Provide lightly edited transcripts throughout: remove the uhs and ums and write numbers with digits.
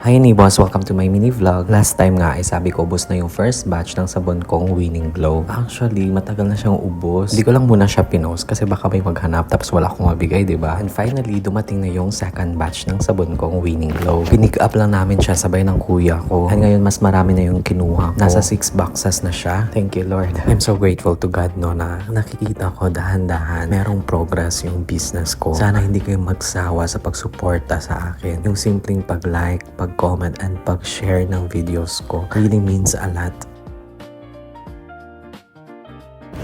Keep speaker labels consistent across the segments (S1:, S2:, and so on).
S1: Hi Nibos! Welcome to my mini vlog. Last time nga ay sabi ko ubos na yung first batch ng sabon kong Winning Glow. Actually, matagal na siyang ubos. Hindi ko lang muna siya pinost kasi baka may maghanap tapos wala akong mabigay, diba? And finally, dumating na yung second batch ng sabon kong Winning Glow. Pinick up lang namin siya sabay ng kuya ko. And ngayon mas marami na yung kinuha ko. Nasa 6 boxes na siya. Thank you Lord. I'm so grateful to God no na nakikita ko dahan-dahan merong progress yung business ko. Sana hindi kayo magsawa sa pagsuporta sa akin. Yung simpleng pag-like, pag-comment and pag-share ng videos ko really means a lot.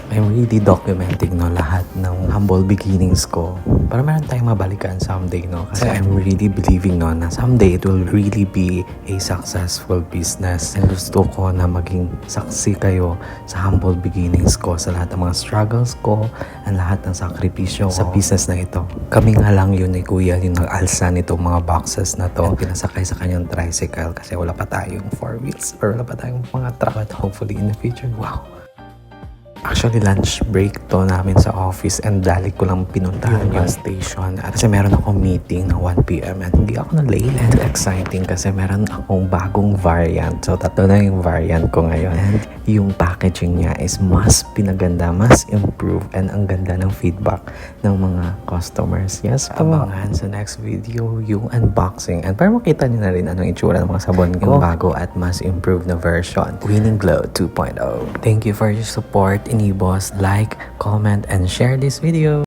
S1: I'm really documenting lahat ng humble beginnings ko para meron tayong mabalikan someday kasi I'm really believing na someday it will really be a successful business and gusto ko na maging saksi kayo sa humble beginnings ko, sa lahat ng mga struggles ko and lahat ng sakripisyo sa business na ito. Kami nga lang yun ni kuya yung nag-alsa nitong mga boxes na to and pinasakay sa kanyang tricycle kasi wala pa tayong 4 wheels or wala pa tayong mga truck, but hopefully in the future, wow. Actually, lunch break to namin sa office and dali ko lang pinuntahan yung station. At kasi meron akong meeting ng 1 p.m. and hindi ako na-late. And exciting kasi meron akong bagong variant. So, tatlo na yung variant ko ngayon. And yung packaging niya is mas pinaganda, mas improve. And ang ganda ng feedback ng mga customers. Yes po. Abangan sa next video yung unboxing. And para makita niyo na rin anong itsura ng mga sabon ko. Yung bago at mas improved na version. Winning Glow 2.0. Thank you for your support. Boss, like, comment, and share this video.